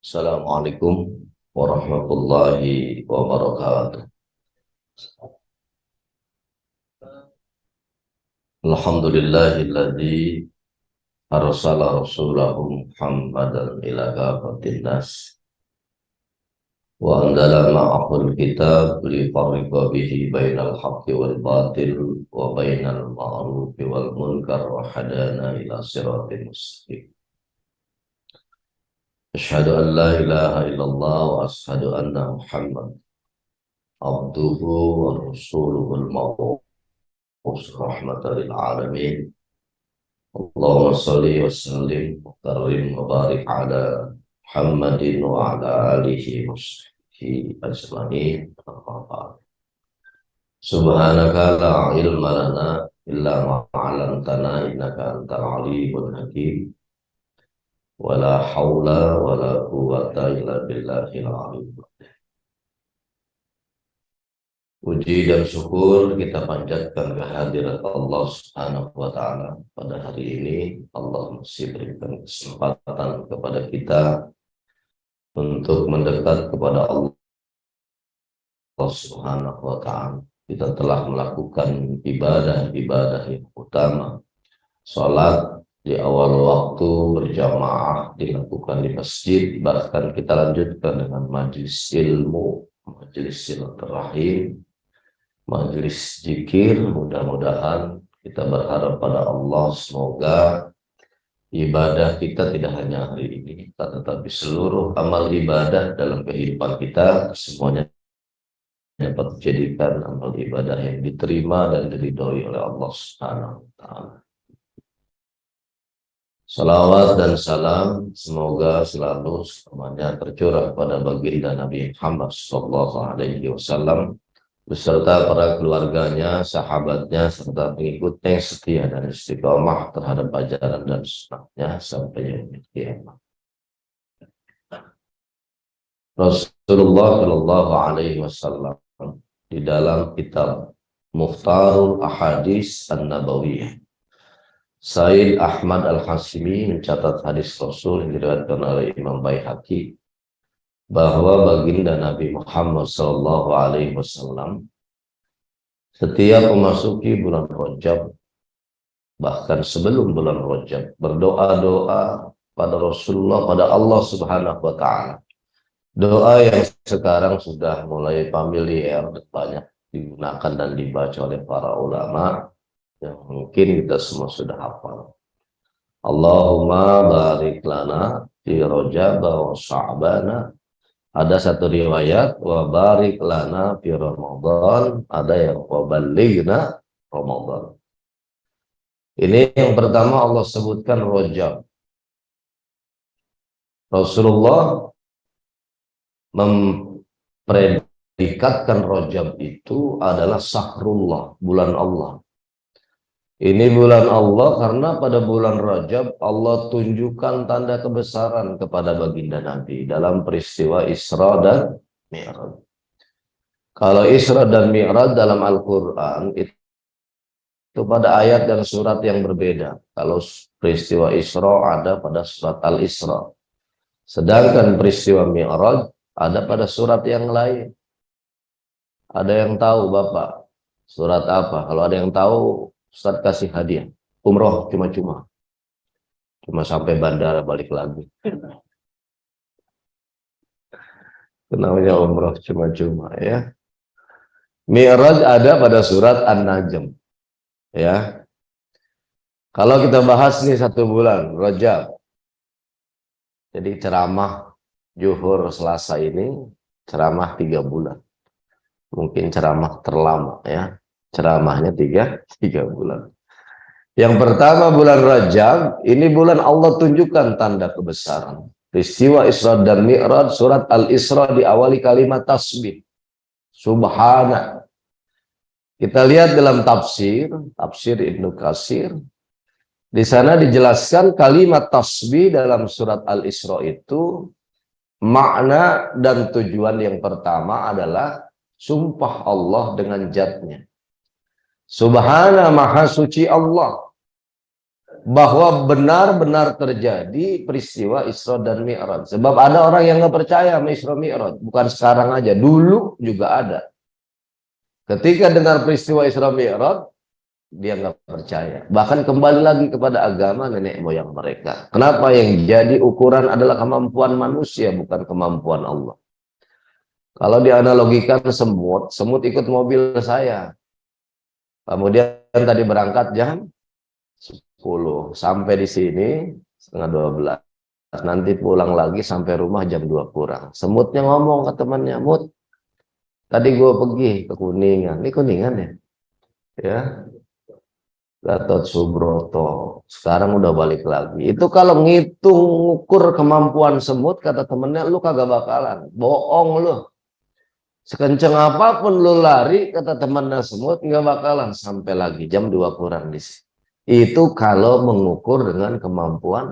Assalamualaikum warahmatullahi wabarakatuh. Alhamdulillahilladzi arsala rasulahu Muhammadan ila kafatin nas wa anzala ma'ahul kitab lifarriqa bihi bainal haqqi wal batil wa bainal ma'rufi wal munkar wa hadana ila siratin mustaqim. Asyhadu an la ilaha illallah wa asyhadu anna Muhammad abduhu wa rasuluhul mab'uts rahmatan lil alamin. Allahumma sholli wa sallim wa karim wa barik ala Muhammadin wa ala alihi wa sahbihi ajma'in. Subhanaka la ilma lana illa ma 'allamtana innaka antal alimul hakim. Wala haula wala quwwata illa billahil aliyyil. Puji dan syukur kita panjatkan kehadirat Allah Subhanahu wa Ta'ala pada hari ini. Allah masih berikan kesempatan kepada kita untuk mendekat kepada Allah Subhanahu wa Ta'ala. Kita telah melakukan ibadah-ibadah yang utama. Salat di awal waktu berjamaah dilakukan di masjid, bahkan kita lanjutkan dengan majelis ilmu, majelis silaturahim, majelis zikir. Mudah-mudahan kita berharap pada Allah semoga ibadah kita tidak hanya hari ini, tetapi seluruh amal ibadah dalam kehidupan kita semuanya dapat dijadikan amal ibadah yang diterima dan diridhoi oleh Allah Subhanahu wa Ta'ala. Salawat dan salam semoga selalu selamanya tercurah pada baginda Nabi Muhammad SAW beserta para keluarganya, sahabatnya, serta pengikutnya yang setia dan istiqomah terhadap ajaran dan sunnahnya sampai yaumil qiyamah. Rasulullah Shallallahu Alaihi Wasallam di dalam kitab Mukhtarul Ahadits An-Nabawiyah, Said Ahmad Al-Hashimi mencatat hadis Rasul yang diriwayatkan oleh Imam Baihaqi bahwa baginda Nabi Muhammad SAW setiap memasuki bulan Rajab, bahkan sebelum bulan Rajab, berdoa-doa pada Rasulullah, pada Allah Subhanahu wa Ta'ala. Doa yang sekarang sudah mulai familiar dan banyak digunakan dan dibaca oleh para ulama yang mungkin kita semua sudah hafal. Allahumma barik lana fi Rajab wa Sya'bana. Ada satu riwayat wa barik lana fi Ramadan, ada yang wa ballighna Ramadan. Ini yang pertama Allah sebutkan Rajab. Rasulullah mempredikatkan Rajab itu adalah Sahrullah, bulan Allah. Ini bulan Allah karena pada bulan Rajab Allah tunjukkan tanda kebesaran kepada baginda Nabi dalam peristiwa Isra dan Mi'raj. Kalau Isra dan Mi'raj dalam Al-Quran itu pada ayat dan surat yang berbeda. Kalau peristiwa Isra ada pada surat Al-Isra, sedangkan peristiwa Mi'raj ada pada surat yang lain. Ada yang tahu Bapak surat apa? Kalau ada yang tahu, Ustaz kasih hadiah, umroh cuma-cuma, cuma sampai bandara balik lagi. Namanya umroh cuma-cuma ya. Mi'raj ada pada surat An-Najm ya. Kalau kita bahas nih satu bulan Rajab, jadi ceramah Zuhur Selasa ini ceramah 3 bulan, mungkin ceramah terlama ya. Ceramahnya tiga bulan. Yang pertama bulan Rajab, ini bulan Allah tunjukkan tanda kebesaran. Peristiwa Isra dan Mi'raj, surat Al-Isra diawali kalimat tasbih. Subhana. Kita lihat dalam tafsir Ibnu Katsir. Di sana dijelaskan kalimat tasbih dalam surat Al-Isra itu makna dan tujuan yang pertama adalah sumpah Allah dengan zatnya. Subhana, maha suci Allah. bahwa benar-benar terjadi peristiwa Isra dan Mi'raj. Sebab ada orang yang nggak percaya sama Isra Mi'raj, bukan sekarang aja, dulu juga ada. Ketika dengar peristiwa Isra Mi'raj, dia nggak percaya. Bahkan kembali lagi kepada agama nenek moyang mereka. Kenapa? Yang jadi ukuran adalah kemampuan manusia, bukan kemampuan Allah. Kalau dianalogikan semut, semut ikut mobil saya. Kemudian tadi berangkat jam 10, sampai di sini setengah 12. Nanti pulang lagi sampai rumah jam 2 kurang. Semutnya ngomong ke temannya, Mut, tadi gue pergi ke Kuningan. Ini Kuningan ya? Ya, Gatot Subroto. Sekarang udah balik lagi. Itu kalau ngitung ukur kemampuan semut, kata temennya, lu kagak bakalan. Bohong lu. Sekenceng apapun lu lari, kata temannya semut, nggak bakalan sampai lagi jam 2 kurang di sini. Itu kalau mengukur dengan kemampuan.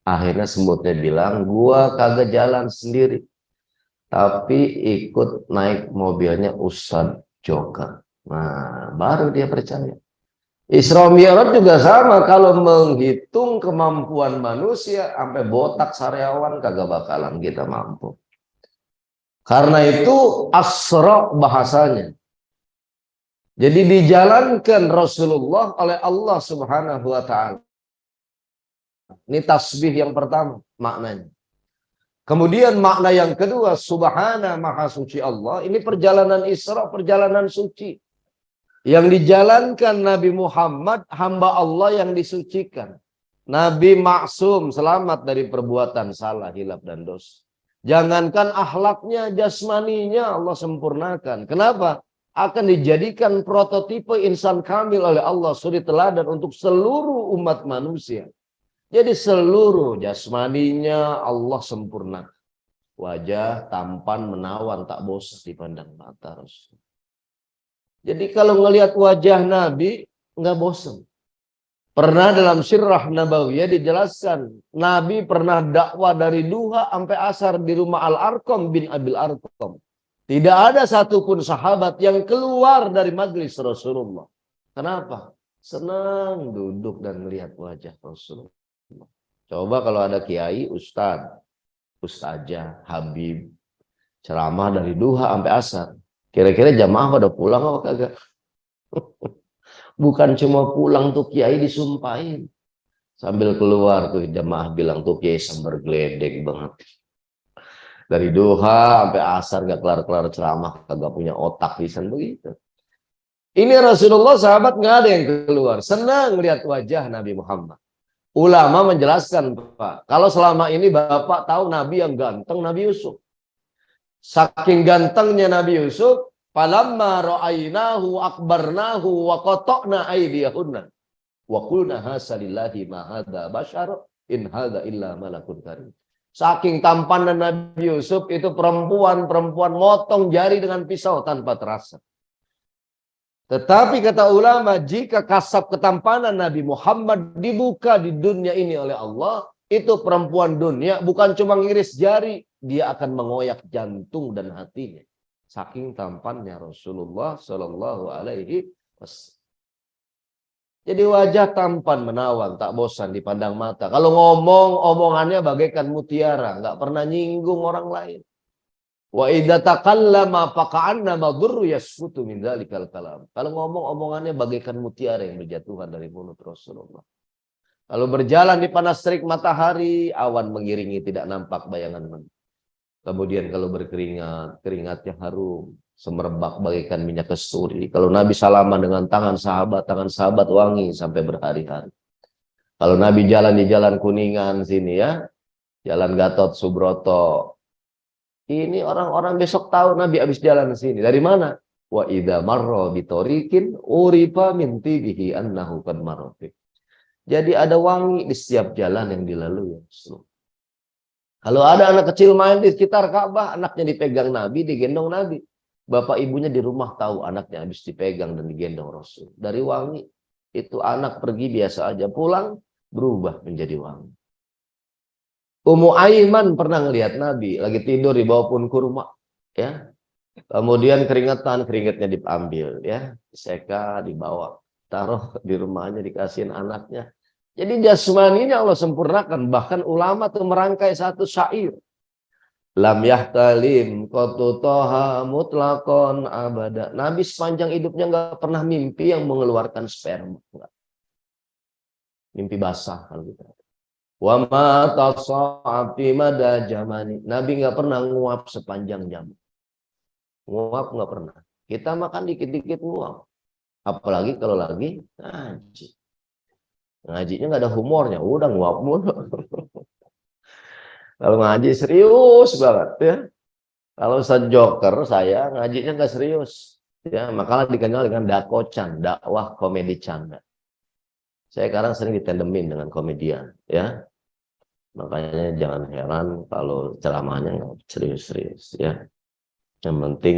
Akhirnya semutnya bilang, gua kagak jalan sendiri, tapi ikut naik mobilnya Ustadz Joka. Nah, baru dia percaya. Isra Mi'raj juga sama, kalau menghitung kemampuan manusia sampai botak sariawan kagak bakalan kita mampu. Karena itu asra bahasanya. Jadi dijalankan Rasulullah oleh Allah Subhanahu wa taala. Ini tasbih yang pertama maknanya. Kemudian makna yang kedua, subhana maha suci Allah. Ini perjalanan Isra, perjalanan suci. Yang dijalankan Nabi Muhammad, hamba Allah yang disucikan. Nabi maksum, selamat dari perbuatan salah, hilaf, dan dosa. Jangankan akhlaknya, jasmaninya Allah sempurnakan. Kenapa? Akan dijadikan prototipe insan kamil oleh Allah, suri teladan untuk seluruh umat manusia. Jadi seluruh jasmaninya Allah sempurna. Wajah tampan menawan, tak bosan dipandang mata Rasul. Jadi kalau ngelihat wajah Nabi nggak bosan. Pernah dalam Sirah Nabawiyah dijelaskan, Nabi pernah dakwah dari duha sampai asar di rumah Al-Arqam bin Abil Arqam. Tidak ada satupun sahabat yang keluar dari majlis Rasulullah. Kenapa? Senang duduk dan melihat wajah Rasulullah. Coba kalau ada kiai, ustadz, ustazah, habib, ceramah dari duha sampai asar. Kira-kira jamaah pada pulang apa kagak? Bukan cuma pulang tuh kiai disumpahin. Sambil keluar tuh jamaah bilang tuh kiai sambar geledek banget. Dari duha sampai asar gak kelar-kelar ceramah, kagak punya otak pisan begitu. Ini Rasulullah sahabat nggak ada yang keluar. Senang melihat wajah Nabi Muhammad. Ulama menjelaskan, Pak, kalau selama ini Bapak tahu Nabi yang ganteng, Nabi Yusuf. Saking gantengnya Nabi Yusuf, falamma ra'ainahu akbarnahu wa qata'na aydiyahunna wa qulna hasalillahi ma hadza bashar in hadza illa malakun karim. Saking tampannya Nabi Yusuf itu perempuan motong jari dengan pisau tanpa terasa. Tetapi kata ulama, jika kasab ketampanan Nabi Muhammad dibuka di dunia ini oleh Allah, itu perempuan dunia bukan cuma ngiris jari, dia akan mengoyak jantung dan hatinya. Saking tampannya Rasulullah Shallallahu Alaihi Wasallam. Jadi wajah tampan menawan, tak bosan dipandang mata. Kalau ngomong, omongannya bagaikan mutiara, nggak pernah nyinggung orang lain. Wa idza taqallama faqa'anna madurru yasfutu min dzalikal kalam. Kalau ngomong, omongannya bagaikan mutiara yang berjatuhan dari mulut Rasulullah. Kalau berjalan di panas terik matahari, awan mengiringi tidak nampak bayangan. Kemudian kalau berkeringat, keringatnya harum, semerbak bagaikan minyak kasturi. Kalau Nabi salaman dengan tangan sahabat wangi sampai berhari-hari. Kalau Nabi jalan di jalan Kuningan sini ya, jalan Gatot Subroto, ini orang-orang besok tahu Nabi habis jalan sini. Dari mana? Wa idza marra bitorikin urifa min tibihi annahu qad marra. Jadi ada wangi di setiap jalan yang dilalui. Kalau ada anak kecil main di sekitar Ka'bah, anaknya dipegang Nabi, digendong Nabi. Bapak ibunya di rumah tahu anaknya habis dipegang dan digendong Rasul. Dari wangi, itu anak pergi biasa aja, pulang berubah menjadi wangi. Ummu Aiman pernah ngelihat Nabi lagi tidur di bawah pohon kurma, ya. Kemudian keringatnya diambil, ya, diseka, dibawa, taruh di rumahnya, dikasihin anaknya. Jadi jasmaninya Allah sempurnakan. Bahkan ulama tuh merangkai satu syair. Lam yahtalim qatu toha mutlaqon abada. Nabi sepanjang hidupnya nggak pernah mimpi yang mengeluarkan sperma. Nggak. Mimpi basah kalau gitu. Wa ma tasa'afi mada jamani. Nabi nggak pernah nguap sepanjang jam. Nguap nggak pernah. Kita makan dikit-dikit nguap. Apalagi kalau lagi ngaji. Ngajinya nggak ada humornya, udah nguap mulu. Kalau ngaji serius banget ya. Kalau Ustaz Joker saya ngajinya nggak serius. Ya, makalah dikenal dengan dakocan, dakwah komedi canda. Saya sekarang sering ditendemin dengan komedian, ya. Makanya jangan heran kalau ceramahnya nggak serius-serius, ya. Yang penting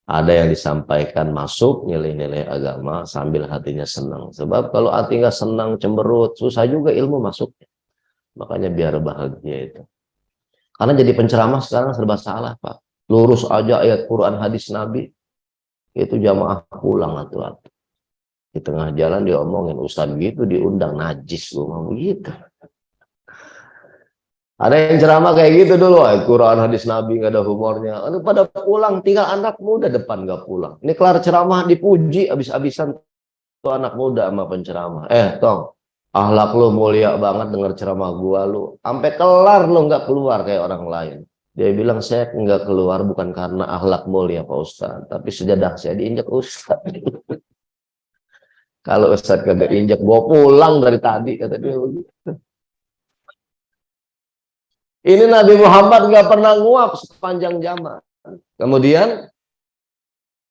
ada yang disampaikan masuk nilai-nilai agama sambil hatinya senang. Sebab kalau hati nggak senang, cemberut, susah juga ilmu masuknya. Makanya biar bahagia itu. Karena jadi penceramah sekarang serba salah, Pak. Lurus aja ayat Quran hadis Nabi. Itu jamaah pulang atu-atu. Di tengah jalan diomongin, ustaz gitu diundang najis gua begitu. Ada yang ceramah kayak gitu dulu, ayat Quran hadis Nabi nggak ada humornya. Lalu pada pulang, tinggal anak muda depan nggak pulang. Ini kelar ceramah dipuji abis-abisan tuh anak muda sama penceramah. Tong, akhlak lu mulia banget denger ceramah gua lu. Sampai kelar lu nggak keluar kayak orang lain. Dia bilang saya nggak keluar bukan karena akhlak mulia Pak Ustaz, tapi sejadah saya diinjak Ustaz. Kalau Ustaz kagak injak, gua pulang dari tadi kata dia begitu. Ini Nabi Muhammad nggak pernah nguap sepanjang zaman. Kemudian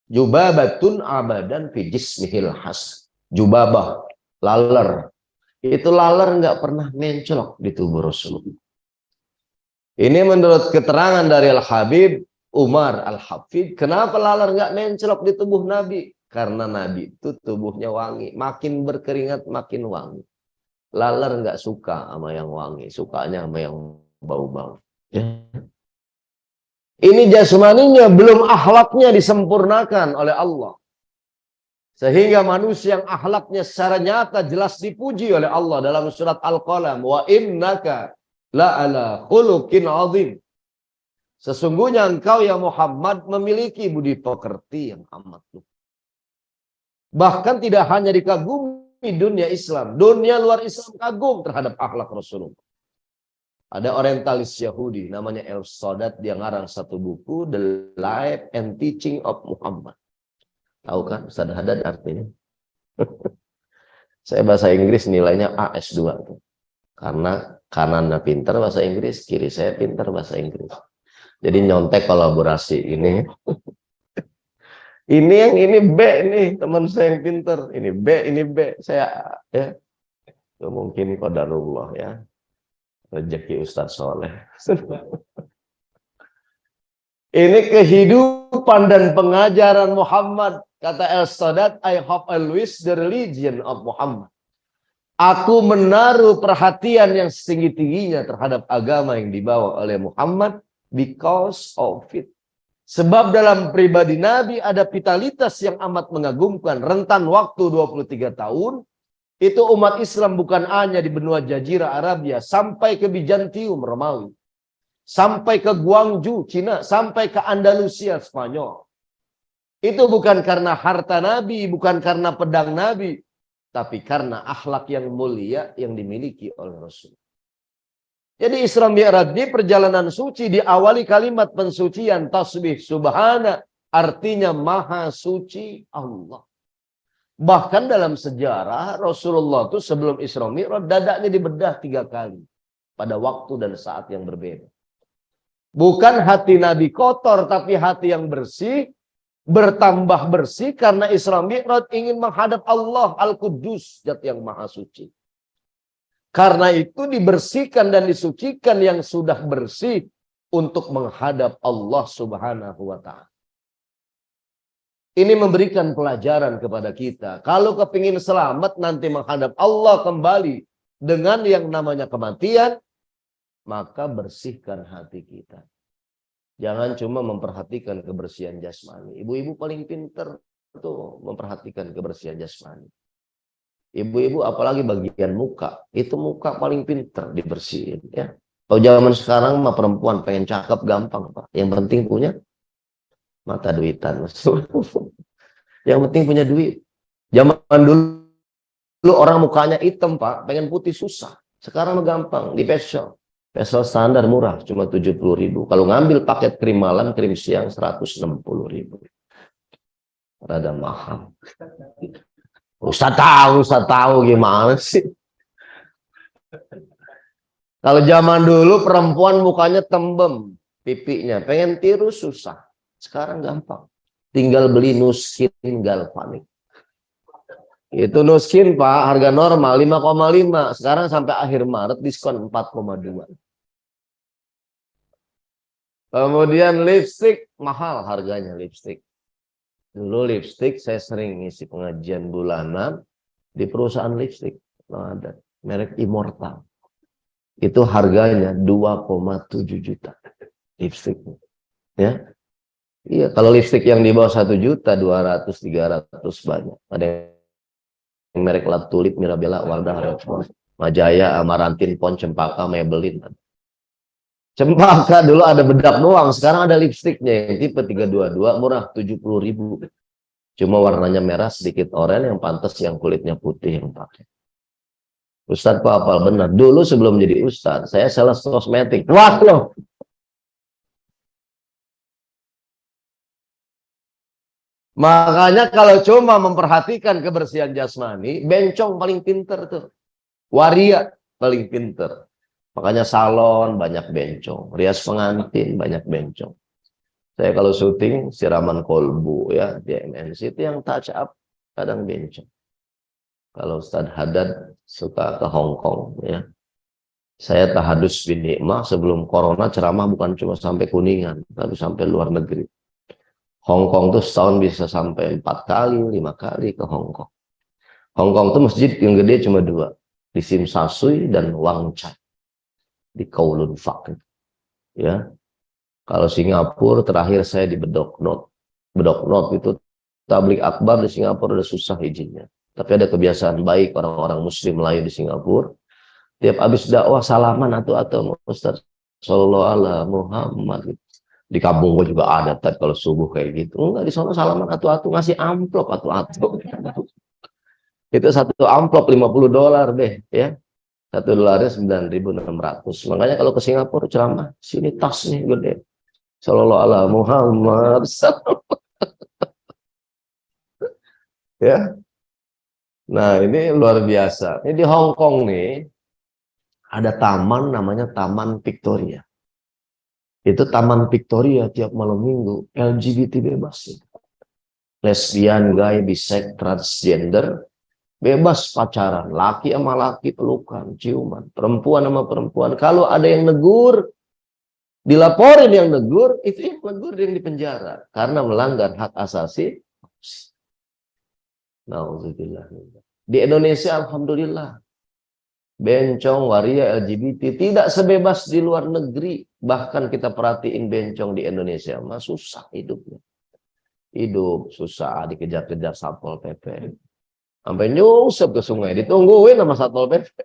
jubabatun abadan fi jismihil has. Jubabah, laler. Itu laler nggak pernah mencolok di tubuh Rasulullah. Ini menurut keterangan dari Al-Habib Umar Al-Hafid, kenapa laler nggak mencolok di tubuh Nabi? Karena Nabi itu tubuhnya wangi, makin berkeringat makin wangi. Laler nggak suka sama yang wangi, sukanya sama yang bau-bau. Ya. Ini jasmaninya, belum akhlaknya disempurnakan oleh Allah. Sehingga manusia yang akhlaknya secara nyata jelas dipuji oleh Allah dalam surat Al-Qalam, wa innaka la'ala khuluqin azim. Sesungguhnya engkau ya Muhammad memiliki budi pekerti yang amat luhur. Bahkan tidak hanya dikagumi dunia Islam, dunia luar Islam kagum terhadap akhlak Rasulullah. Ada orientalis Yahudi namanya El Sadat, dia ngarang satu buku The Life and Teaching of Muhammad. Tahu kan Ustaz Haddad artinya? Saya bahasa Inggris nilainya AS2 tuh. Karena kanannya pintar bahasa Inggris, kiri saya pintar bahasa Inggris. Jadi nyontek kolaborasi ini. Ini yang ini B nih, teman saya yang pintar. Ini B. Saya ya. Itu mungkin qadarullah ya. Rezeki Ustaz Soleh. Ini kehidupan dan pengajaran Muhammad. Kata El Sadat, I have always the religion of Muhammad. Aku menaruh perhatian yang setinggi-tingginya terhadap agama yang dibawa oleh Muhammad because of it. Sebab dalam pribadi Nabi ada vitalitas yang amat mengagumkan. Rentan waktu 23 tahun, itu umat Islam bukan hanya di benua Jazirah Arabia, sampai ke Bizantium Romawi, sampai ke Guangzhou Cina, sampai ke Andalusia Spanyol. Itu bukan karena harta Nabi, bukan karena pedang Nabi, tapi karena akhlak yang mulia yang dimiliki oleh Rasul. Jadi Isra Mi'raj ini perjalanan suci diawali kalimat pensucian tasbih subhana, artinya maha suci Allah. Bahkan dalam sejarah Rasulullah itu sebelum Isra Mi'raj dadanya dibedah 3 kali pada waktu dan saat yang berbeda. Bukan hati Nabi kotor, tapi hati yang bersih, bertambah bersih karena Isra Mi'raj ingin menghadap Allah Al-Quddus, Zat yang maha suci. Karena itu dibersihkan dan disucikan yang sudah bersih untuk menghadap Allah Subhanahu wa ta'ala. Ini memberikan pelajaran kepada kita. Kalau kepingin selamat nanti menghadap Allah kembali dengan yang namanya kematian, maka bersihkan hati kita. Jangan cuma memperhatikan kebersihan jasmani. Ibu-ibu paling pintar tuh memperhatikan kebersihan jasmani. Ibu-ibu apalagi bagian muka, itu muka paling pinter dibersihin ya. Kalau zaman sekarang mah perempuan pengen cakep gampang, Pak. Yang penting punya mata duitan. Yang penting punya duit. Zaman dulu orang mukanya hitam, Pak, pengen putih susah. Sekarang mah gampang, di facial. Facial standar murah, cuma 70.000. Kalau ngambil paket krim malam, krim siang 160.000. Rada mahal. Ustaz tahu gimana sih? Kalau zaman dulu perempuan mukanya tembem, pipinya pengen tiru susah. Sekarang gampang. Tinggal beli Nuskin Galvanik. Itu Nuskin, Pak, harga normal 5,5. Sekarang sampai akhir Maret diskon 4,2. Kemudian lipstick mahal harganya lipstick. Dulu lipstick saya sering ngisi pengajian bulanan di perusahaan lipstick. Ada merek Immortal. Itu harganya 2,7 juta lipstick. Ya. Iya, kalau lipstick yang di bawah 1 juta 200 300 banyak. Ada yang merek Lab Tulip, Mirabella, Wardah, Respons, Majaya, Amarantin, Pon, Cempaka, Maybelline. Cempaka dulu ada bedak doang, sekarang ada lipstiknya yang tipe 322 murah 70.000. Cuma warnanya merah sedikit oranye yang pantas yang kulitnya putih yang pakai. Ustadz kok hafal benar. Dulu sebelum jadi ustadz, saya sales kosmetik. Wah loh. Makanya kalau cuma memperhatikan kebersihan jasmani, bencong paling pinter tuh. Waria paling pinter. Makanya salon banyak bencong, rias pengantin banyak bencong. Saya kalau syuting siraman kolbu ya di MNC itu yang touch up kadang bencong. Kalau Ustadz Haddad suka ke Hong Kong ya. Saya tahadus bin Nikmah sebelum corona ceramah bukan cuma sampai Kuningan, tapi sampai luar negeri. Hong Kong tuh setahun bisa sampai 4 kali, 5 kali ke Hong Kong. Hong Kong tuh masjid yang gede cuma 2, di Sim Sa Sui dan Wang Cai. Di Kowloon Fak. Ya. Kalau Singapura terakhir saya di Bedok Not. Bedok Not itu tablik akbar di Singapura udah susah izinnya. Tapi ada kebiasaan baik orang-orang muslim Melayu di Singapura. Tiap habis dakwah salaman atau Ustaz sallallahu alaihi Muhammad. Di kampung gue juga ada tadi kalau subuh kayak gitu. Enggak, di sana salaman atau ngasih amplop atau. Itu satu amplop $50 deh ya. $1 9.600. Makanya kalau ke Singapura ceramah, sini tas nih gede. Sallallahu alaihi Muhammad. Ya. Nah, ini luar biasa. Ini di Hong Kong nih ada taman namanya Taman Victoria. Itu Taman Victoria tiap malam Minggu LGBT bebas. Lesbian, gay, bisex, transgender bebas pacaran, laki sama laki pelukan, ciuman, perempuan sama perempuan. Kalau ada yang negur, dilaporin yang negur, itu yang negur yang dipenjara karena melanggar hak asasi. Nauzubillah. Di Indonesia alhamdulillah bencong, waria, LGBT tidak sebebas di luar negeri. Bahkan kita perhatiin bencong di Indonesia mah susah hidupnya. Hidup susah, dikejar-kejar Satpol PP. Sampai nyusup ke sungai, ditungguin sama Satpol PP.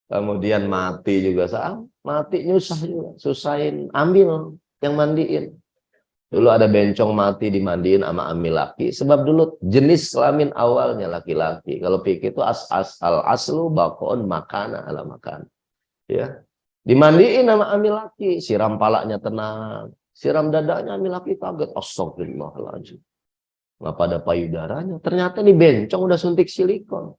Kemudian mati juga sama, mati nyusah juga, susahin, ambil yang mandiin. Dulu ada bencong mati dimandiin sama amil laki, sebab dulu jenis kelamin awalnya laki-laki. Kalau pikir itu aslu bakon makana ala makan. Ya. Dimandiin sama amil laki, siram palanya tenang, siram dadanya amil laki kaget, astagfirullahaladzim. Nggak pada payudaranya. Ternyata nih bencong udah suntik silikon.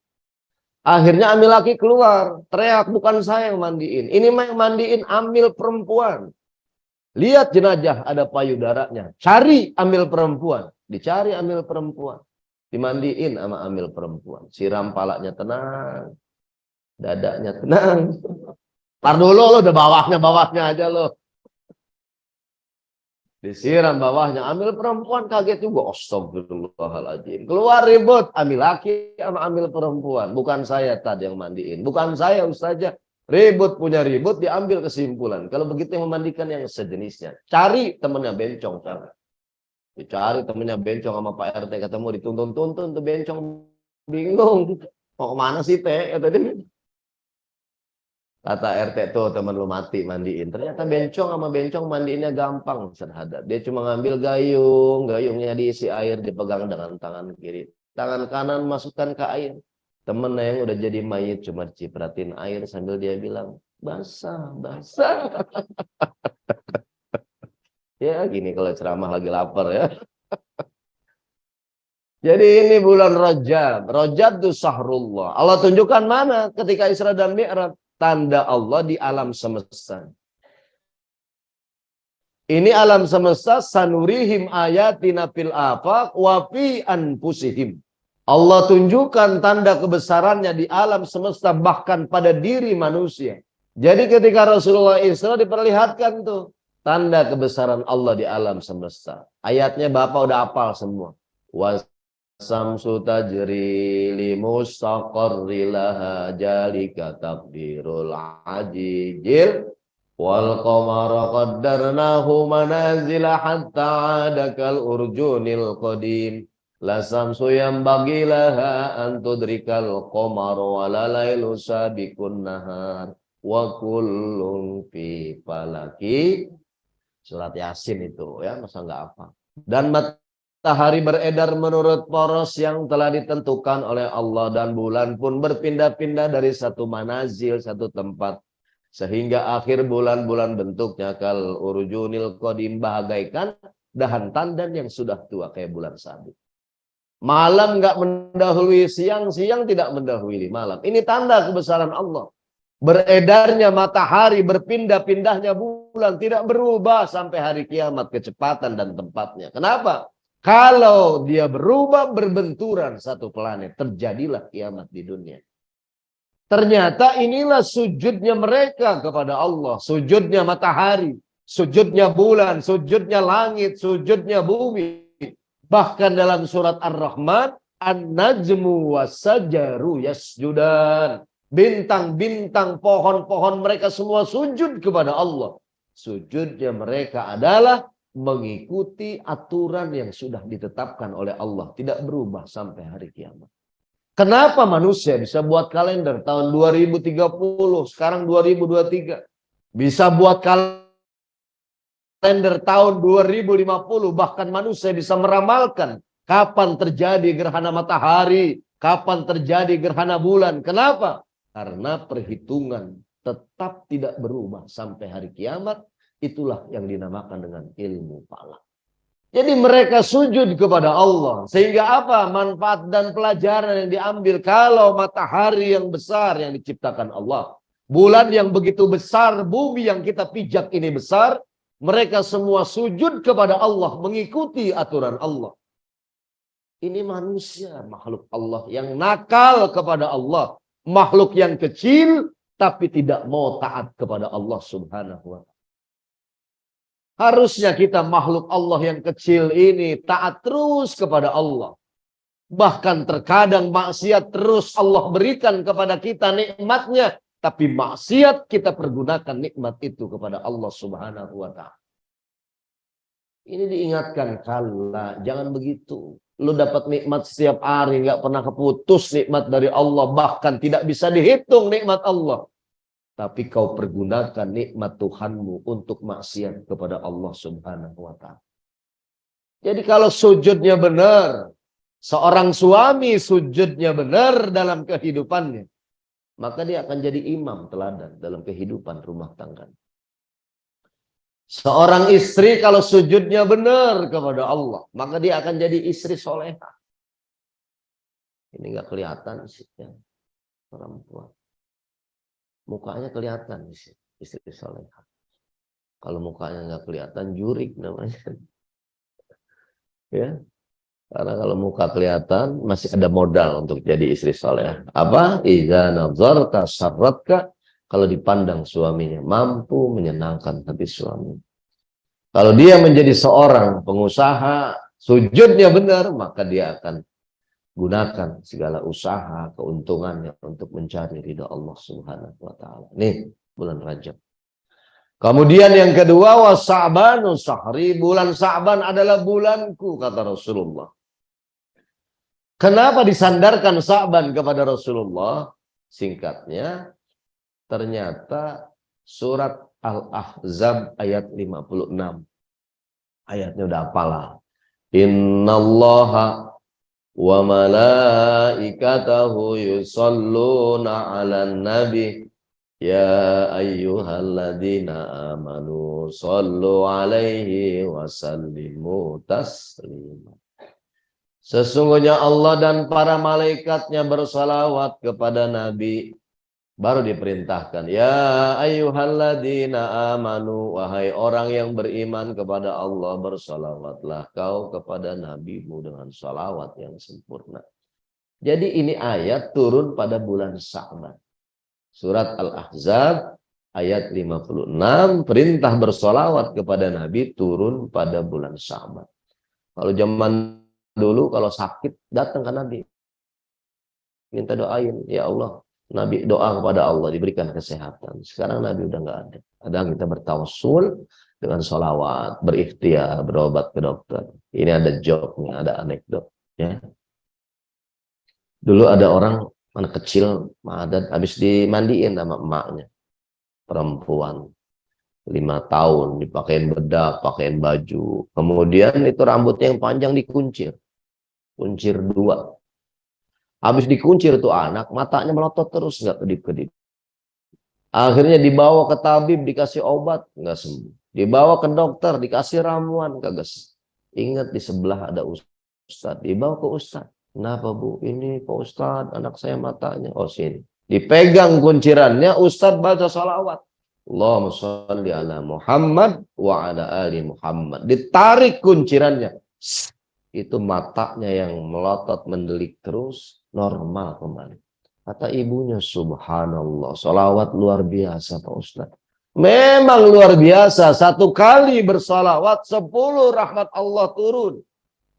Akhirnya amil laki keluar, teriak, bukan saya yang mandiin. Ini mah yang mandiin amil perempuan. Lihat jenazah ada payudaranya. Cari amil perempuan. Dicari amil perempuan. Dimandiin sama amil perempuan. Siram palanya tenang. Dadanya tenang. Tar dulu lo udah bawahnya aja lo. Disiram bawahnya. Amil perempuan kaget juga. Astagfirullahaladzim. Keluar ribut. Amil laki sama amil perempuan. Bukan saya tadi yang mandiin. Bukan saya ustazah. Ribut punya ribut, diambil kesimpulan. Kalau begitu yang memandikan yang sejenisnya. Cari temennya bencong. Dicari temennya bencong sama Pak RT. Ketemu dituntun-tuntun tuh bencong. Bingung. Mau kemana sih teh? Kata dia. Kata RT tuh temen lu mati mandiin. Ternyata bencong sama bencong mandiinnya gampang. Terhadap. Dia cuma ngambil gayung. Gayungnya diisi air. Dipegang dengan tangan kiri. Tangan kanan masukkan ke air. Temennya yang udah jadi mayit cuma cipratin air sambil dia bilang, basah, basah. Ya gini kalau ceramah lagi lapar ya. Jadi ini bulan Rajab. Rajab itu sahrullah. Allah tunjukkan mana ketika Isra dan Mi'raj. Tanda Allah di alam semesta. Ini alam semesta sanurihim ayatina fil afaq wa fi anfusihim. Allah tunjukkan tanda kebesarannya di alam semesta bahkan pada diri manusia. Jadi ketika Rasulullah Isra diperlihatkan tuh tanda kebesaran Allah di alam semesta. Ayatnya Bapak udah hafal semua. Wasamsu tajri limustaqarri laha jalika takdirul ajijil wal qamara qaddarnahu manazila hatta adakal urjunil qadim. La samsu yanbaghi laha an tudrikal qamara wa la lailu sabiqun nahar wa kullun fi falaki. Surat Yasin itu ya, masa enggak apa. Dan matahari beredar menurut poros yang telah ditentukan oleh Allah dan bulan pun berpindah-pindah dari satu manazil, satu tempat sehingga akhir bulan-bulan bentuknya kal urjunil qadim, bagaikan dahan tandan yang sudah tua kayak bulan sabit. Malam enggak mendahului siang, siang tidak mendahului malam. Ini tanda kebesaran Allah. Beredarnya matahari, berpindah-pindahnya bulan, tidak berubah sampai hari kiamat kecepatan dan tempatnya. Kenapa? Kalau dia berubah berbenturan satu planet, terjadilah kiamat di dunia. Ternyata inilah sujudnya mereka kepada Allah. Sujudnya matahari, sujudnya bulan, sujudnya langit, sujudnya bumi. Bahkan dalam surat Ar-Rahman, An-Najmu was-sajaru yasjudan. Bintang-bintang, pohon-pohon mereka semua sujud kepada Allah. Sujudnya mereka adalah mengikuti aturan yang sudah ditetapkan oleh Allah. Tidak berubah sampai hari kiamat. Kenapa manusia bisa buat kalender tahun 2030, sekarang 2023. Bisa buat kalender tahun 2050, bahkan manusia bisa meramalkan kapan terjadi gerhana matahari, kapan terjadi gerhana bulan. Kenapa? Karena perhitungan tetap tidak berubah sampai hari kiamat. Itulah yang dinamakan dengan ilmu falak. Jadi mereka sujud kepada Allah. Sehingga apa? Manfaat dan pelajaran yang diambil. Kalau matahari yang besar yang diciptakan Allah, bulan yang begitu besar, bumi yang kita pijak ini besar, mereka semua sujud kepada Allah, mengikuti aturan Allah. Ini manusia, makhluk Allah yang nakal kepada Allah. Makhluk yang kecil, tapi tidak mau taat kepada Allah subhanahu wa ta'ala. Harusnya kita makhluk Allah yang kecil ini taat terus kepada Allah. Bahkan terkadang maksiat terus Allah berikan kepada kita nikmatnya. Tapi maksiat kita pergunakan nikmat itu kepada Allah subhanahu wa ta'ala. Ini diingatkan, kala, jangan begitu. Lu dapat nikmat setiap hari, nggak pernah keputus nikmat dari Allah. Bahkan tidak bisa dihitung nikmat Allah. Tapi kau pergunakan nikmat Tuhanmu untuk maksiat kepada Allah subhanahu wa ta'ala. Jadi kalau sujudnya benar, seorang suami sujudnya benar dalam kehidupannya, maka dia akan jadi imam teladan dalam kehidupan rumah tangga. Seorang istri kalau sujudnya benar kepada Allah, maka dia akan jadi istri soleha. Ini nggak kelihatan sih ya, perempuan. Mukanya kelihatan istri soleha. Kalau mukanya nggak kelihatan, jurik namanya. Ya, karena kalau muka kelihatan masih ada modal untuk jadi istri soleha. Apa? Iza nazarta syarratka. Kalau dipandang suaminya mampu menyenangkan hati suami. Kalau dia menjadi seorang pengusaha, sujudnya benar, maka dia akan gunakan segala usaha, keuntungannya untuk mencari ridha Allah subhanahu wa ta'ala. Nih, bulan Rajab. Kemudian yang kedua, wa Sa'banu sahri, bulan Sa'ban adalah bulanku, kata Rasulullah. Kenapa disandarkan Sa'ban kepada Rasulullah? Singkatnya, ternyata surat Al-Ahzab ayat 56. Ayatnya udah apalah. Innallaha wa malaikatahu yusalluna 'alan nabi ya ayyuhalladzina amanu sallu 'alaihi wa sallimu taslima. Sesungguhnya Allah dan para malaikatnya bersalawat kepada Nabi. Baru diperintahkan, ya ayyuhalladzina amanu, wahai orang yang beriman kepada Allah, bersalawatlah kau kepada nabimu dengan salawat yang sempurna. Jadi ini ayat turun pada bulan Sya'ban. Surat Al-Ahzab ayat 56, perintah bersalawat kepada Nabi turun pada bulan Sya'ban. Kalau zaman dulu kalau sakit datang ke Nabi, minta doain, ya Allah. Nabi doa kepada Allah diberikan kesehatan. Sekarang Nabi udah nggak ada. Kadang kita bertawassul dengan sholawat, berikhtiar, berobat ke dokter. Ini ada joknya, ada anekdot. Ya. Dulu ada orang anak kecil, madat, habis dimandiin sama emaknya, perempuan 5 tahun, dipakein bedak, pakein baju. Kemudian itu rambutnya yang panjang dikuncir, kuncir 2. Habis dikuncir tuh anak, matanya melotot terus, nggak kedip-kedip. Akhirnya dibawa ke tabib, dikasih obat, nggak sembuh. Dibawa ke dokter, dikasih ramuan, kagak sembuh. Ingat di sebelah ada ustadz, dibawa ke ustadz. Kenapa bu? Ini Pak Ustadz, anak saya matanya. Oh sini. Dipegang kuncirannya, ustadz baca salawat. Allahumma sholli ala Muhammad wa ala ali Muhammad. Ditarik kuncirannya. Itu matanya yang melotot mendelik terus normal kembali. Kata ibunya, subhanallah, salawat luar biasa Pak Ustaz. Memang luar biasa, 1 kali bersalawat 10 rahmat Allah turun.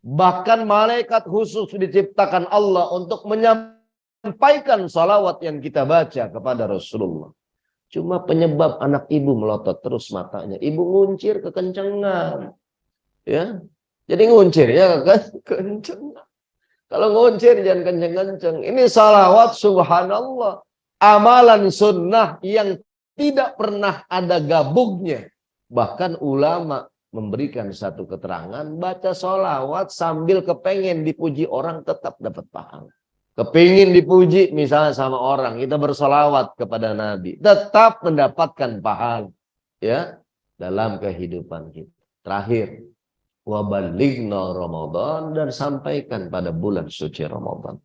Bahkan malaikat khusus diciptakan Allah untuk menyampaikan salawat yang kita baca kepada Rasulullah. Cuma penyebab anak ibu melotot terus matanya, ibu nguncir kekencengan. Ya. Jadi nguncirnya kenceng. Kalau nguncir jangan kenceng-kenceng. Ini salawat subhanallah. Amalan sunnah yang tidak pernah ada gabungnya. Bahkan ulama memberikan satu keterangan, baca salawat sambil kepengen dipuji orang tetap dapat pahala. Kepingin dipuji misalnya sama orang, kita bersalawat kepada Nabi, tetap mendapatkan pahala. Ya, dalam kehidupan kita. Terakhir. Wabalighna Ramadan, dan sampaikan pada bulan suci Ramadan.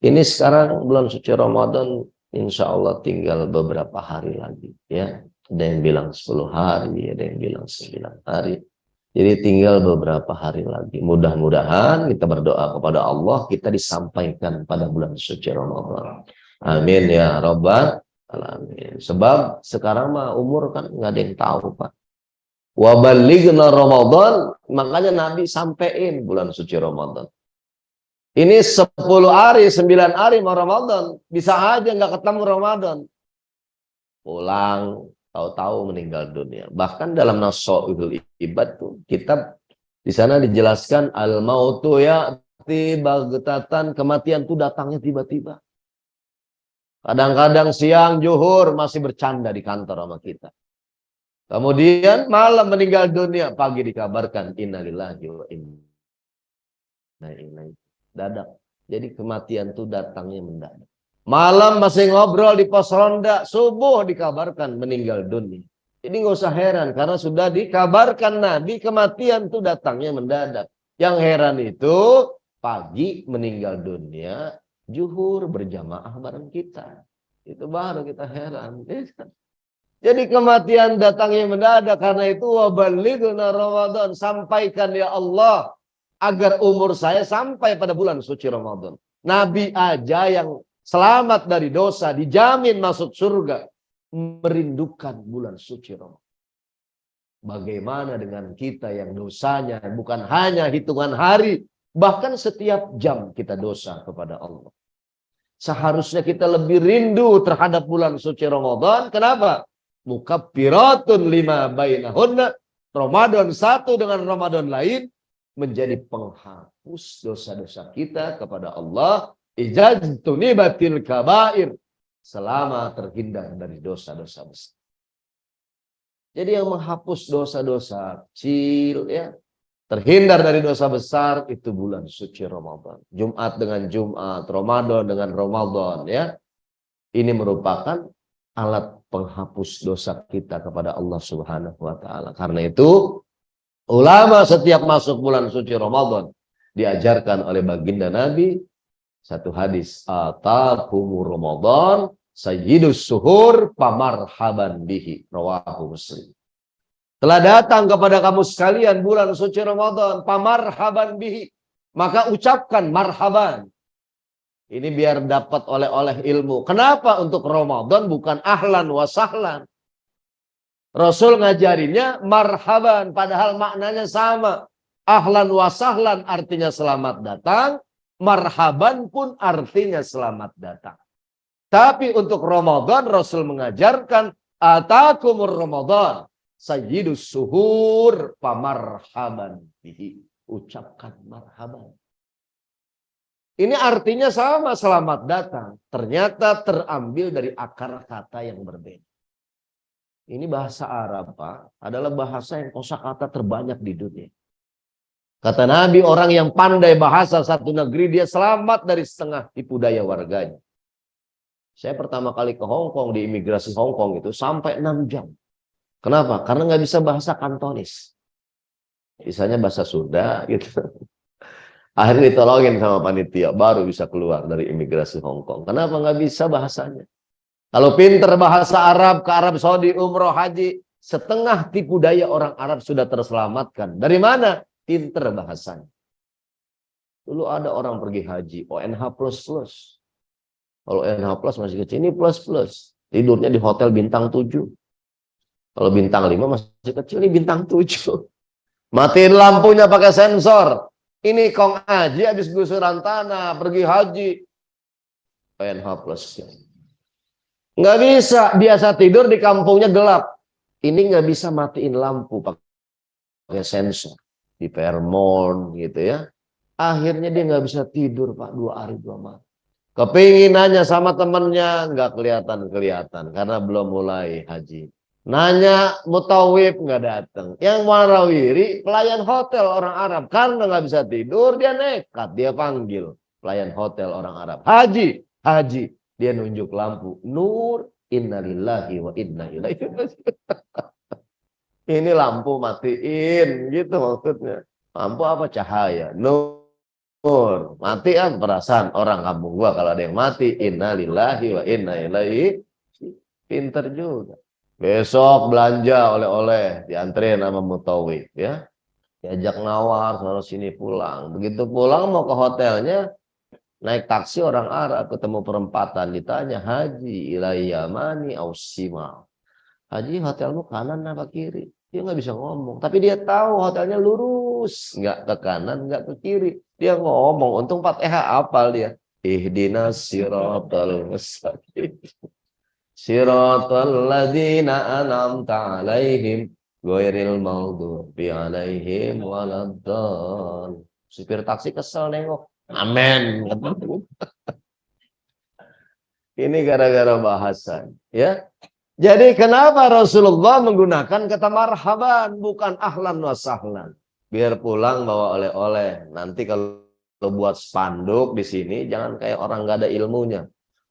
Ini sekarang bulan suci Ramadan insya Allah tinggal beberapa hari lagi. Ya, ada yang bilang 10 hari, ada yang bilang 9 hari. Jadi tinggal beberapa hari lagi. Mudah-mudahan kita berdoa kepada Allah, kita disampaikan pada bulan suci Ramadan. Amin ya Rabbal alamin. Sebab sekarang mah umur kan nggak ada yang tahu Pak. Wabalighna Ramadan, makanya Nabi sampein bulan suci Ramadan. Ini 10 hari, 9 hari mau Ramadan, bisa aja nggak ketemu Ramadan. Pulang, tahu-tahu meninggal dunia. Bahkan dalam Nasoihul Ibad tuh, kitab di sana dijelaskan al-mautu ya'ti baghtatan, kematian tuh datangnya tiba-tiba. Kadang-kadang siang zuhur masih bercanda di kantor sama kita. Kemudian malam meninggal dunia, pagi dikabarkan innalillahi wa inna ilaihi. Dadak. Jadi kematian itu datangnya mendadak. Malam masih ngobrol di pos ronda, subuh dikabarkan meninggal dunia. Jadi nggak usah heran karena sudah dikabarkan Nabi kematian itu datangnya mendadak. Yang heran itu pagi meninggal dunia, zuhur berjamaah bareng kita. Itu baru kita heran. Jadi kematian datangnya mendadak, karena itu wabalighna Ramadan, sampaikan ya Allah agar umur saya sampai pada bulan suci Ramadan. Nabi aja yang selamat dari dosa, dijamin masuk surga, merindukan bulan suci Ramadan. Bagaimana dengan kita yang dosanya bukan hanya hitungan hari, bahkan setiap jam kita dosa kepada Allah. Seharusnya kita lebih rindu terhadap bulan suci Ramadan. Kenapa? Mukaffiratun lima bainahunna. Ramadan satu dengan Ramadan lain menjadi penghapus dosa-dosa kita kepada Allah. Ijaztunibatil kabair, selama terhindar dari dosa-dosa besar. Jadi yang menghapus dosa-dosa kecil, ya, terhindar dari dosa besar, itu bulan suci Ramadan. Jumat dengan Jumat, Ramadan dengan Ramadan, ya. Ini merupakan alat penghapus dosa kita kepada Allah Subhanahu wa taala. Karena itu, ulama setiap masuk bulan suci Ramadan diajarkan oleh baginda Nabi satu hadis, atakumur Ramadan sayyidus suhur pamarhaban bihi, rawahu Muslim. Telah datang kepada kamu sekalian bulan suci Ramadan, pamarhaban bihi, maka ucapkan marhaban. Ini biar dapat oleh-oleh ilmu. Kenapa untuk Ramadan bukan ahlan wa sahlan? Rasul ngajarinnya marhaban, padahal maknanya sama. Ahlan wa sahlan artinya selamat datang, marhaban pun artinya selamat datang. Tapi untuk Ramadan Rasul mengajarkan atakumur Ramadan sayyidus suhur pamarhaban bihi. Ucapkan marhaban. Ini artinya sama, selamat datang. Ternyata terambil dari akar kata yang berbeda. Ini bahasa Arab, Pak, adalah bahasa yang kosakata terbanyak di dunia. Kata Nabi, orang yang pandai bahasa satu negeri, dia selamat dari setengah tipu daya warganya. Saya pertama kali ke Hong Kong, di imigrasi Hong Kong itu, sampai 6 jam. Kenapa? Karena nggak bisa bahasa Kantonis. Misalnya bahasa Sunda, gitu. Akhirnya ditolongin sama panitia, baru bisa keluar dari imigrasi Hong Kong. Kenapa nggak bisa bahasanya? Kalau pinter bahasa Arab, ke Arab Saudi, umroh, haji, setengah tipu daya orang Arab sudah terselamatkan. Dari mana? Pinter bahasanya. Dulu ada orang pergi haji, ONH++. Kalau ONH+ masih kecil, ini plus++. Tidurnya di hotel bintang 7. Kalau bintang 5 masih kecil, ini bintang 7. Matiin lampunya pakai sensor. Ini kong haji habis gusuran tanah, pergi haji. ONH+. Nggak bisa, biasa tidur di kampungnya gelap. Ini nggak bisa matiin lampu pakai sensor. Di Fairmont gitu ya. Akhirnya dia nggak bisa tidur, Pak, 2 hari 2 malam. Kepingin nanya sama temennya, nggak kelihatan karena belum mulai haji. Nanya mutawif, nggak datang. Yang warawiri pelayan hotel orang Arab, karena nggak bisa tidur dia nekat, dia panggil pelayan hotel orang Arab. Haji, dia nunjuk lampu, nur, innalillahi wa inna ilaihi raji'un. Ini lampu matiin, gitu maksudnya. Lampu apa? Cahaya. Nur. Mati kan perasaan orang kampung gua kalau ada yang mati. Innalillahi wa inna ilaihi. Pinter juga. Besok belanja oleh-oleh. Dianterin sama mutawif, ya. Diajak nawar, sana sini pulang. Begitu pulang mau ke hotelnya, naik taksi orang Arab, ketemu perempatan. Ditanya, haji ilayya mani ausima. Haji, hotelmu kanan apa kiri? Dia nggak bisa ngomong, tapi dia tahu hotelnya lurus, nggak ke kanan, nggak ke kiri. Dia ngomong, untung Fatihah hafal dia. Ihdinas siratal mustaqim. Siratal ladzina an'amta 'alaihim ghairil maghdubi 'alaihim waladdallin. Supir taksi kesel nengok. Amin. Ini gara-gara bahasa, ya. Jadi kenapa Rasulullah menggunakan kata marhaban, bukan ahlan wa sahlan? Biar pulang bawa oleh-oleh. Nanti kalau buat spanduk di sini, jangan kayak orang nggak ada ilmunya.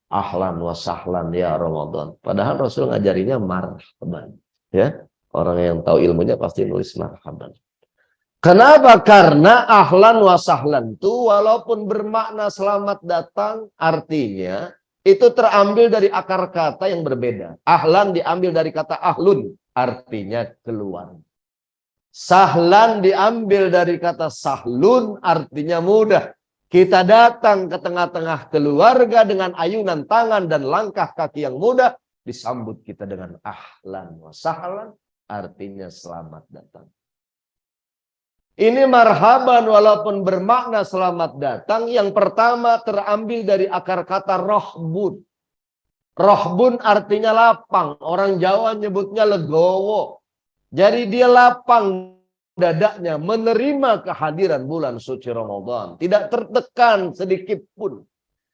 Ahlan wa sahlan ya Ramadan. Padahal Rasul ngajarinya marhaban. Ya, orang yang tahu ilmunya pasti nulis marhaban. Kenapa? Karena ahlan wa sahlan itu walaupun bermakna selamat datang, artinya itu terambil dari akar kata yang berbeda. Ahlan diambil dari kata ahlun, artinya keluar. Sahlan diambil dari kata sahlun, artinya mudah. Kita datang ke tengah-tengah keluarga dengan ayunan tangan dan langkah kaki yang mudah, disambut kita dengan ahlan wa sahlan, artinya selamat datang. Ini marhaban walaupun bermakna selamat datang. Yang pertama terambil dari akar kata rohbun. Rohbun artinya lapang. Orang Jawa nyebutnya legowo. Jadi dia lapang dadanya menerima kehadiran bulan suci Ramadan. Tidak tertekan sedikit pun.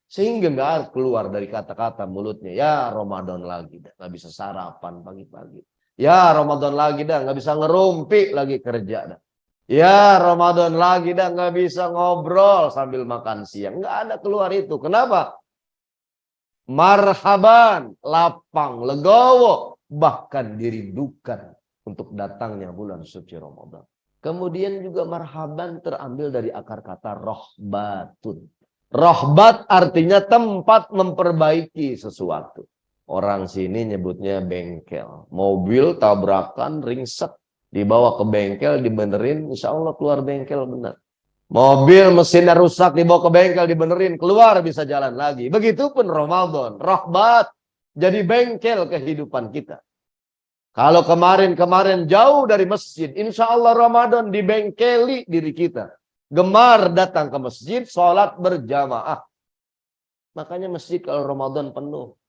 Sehingga nggak keluar dari kata-kata mulutnya. Ya Ramadan lagi dah. Nggak bisa sarapan pagi-pagi. Ya Ramadan lagi dah. Nggak bisa ngerumpi lagi kerja dah. Ya Ramadan lagi dah. Nggak bisa ngobrol sambil makan siang. Nggak ada keluar itu. Kenapa? Marhaban, lapang, legowo. Bahkan dirindukan untuk datangnya bulan suci Ramadan. Kemudian juga marhaban terambil dari akar kata rohbatun. Rohbat artinya tempat memperbaiki sesuatu. Orang sini nyebutnya bengkel. Mobil tabrakan ringsek. Dibawa ke bengkel dibenerin. Insya Allah keluar bengkel benar. Mobil mesinnya rusak dibawa ke bengkel dibenerin. Keluar bisa jalan lagi. Begitupun Ramadan. Rohbat. Jadi bengkel kehidupan kita. Kalau kemarin-kemarin jauh dari masjid, insya Allah Ramadan dibengkeli diri kita. Gemar datang ke masjid, sholat berjamaah. Makanya masjid kalau Ramadan penuh.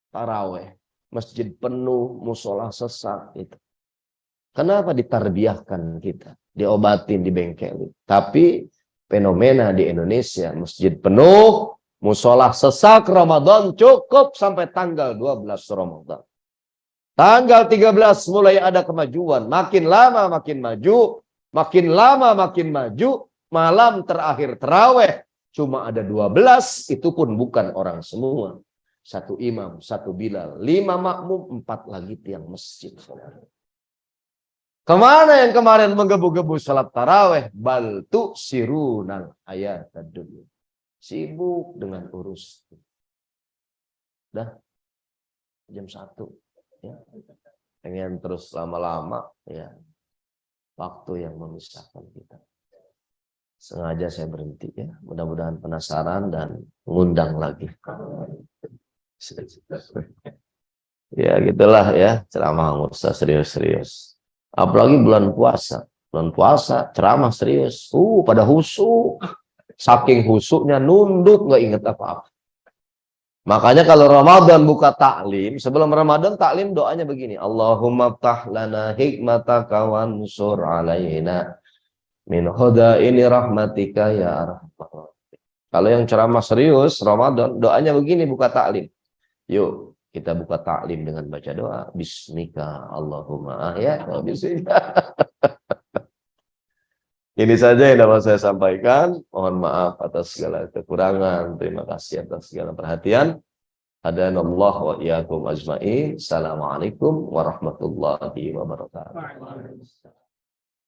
Taraweh. Masjid penuh, musola sesak. Itu. Kenapa ditarbiyahkan kita? Diobatin, dibengkeli. Tapi fenomena di Indonesia, masjid penuh, musola sesak, Ramadan cukup sampai tanggal 12 Ramadan. Tanggal 13 mulai ada kemajuan. Makin lama makin maju. Makin lama makin maju. Malam terakhir terawih. Cuma ada 12. Itu pun bukan orang semua. Satu imam, satu bilal. 5 makmum, 4 lagi tiang masjid. Kemana yang kemarin menggebu-gebu salat tarawih? Bal tu'sirunal hayat dunya. Sibuk dengan urus. Dah. Jam 1. Ya, pengen terus lama-lama ya, waktu yang memisahkan kita. Sengaja saya berhenti ya, mudah-mudahan penasaran dan mengundang lagi. Ya gitulah ya, ceramah Ustaz serius-serius. Apalagi bulan puasa ceramah serius. Pada husu, saking husuknya nunduk nggak inget apa-apa. Makanya kalau Ramadan buka taklim, sebelum Ramadan taklim doanya begini. Allahumma ftah lana hikmataka wansur alaina min hudaini rahmatika ya arhamar. Kalau yang ceramah serius Ramadan, doanya begini buka taklim. Yuk, kita buka taklim dengan baca doa. Bismika Allahumma ya. Bismillah. Ini saja yang dapat saya sampaikan. Mohon maaf atas segala kekurangan. Terima kasih atas segala perhatian. Hadanallah wa iyyakum ajma'in. Assalamualaikum warahmatullahi wabarakatuh.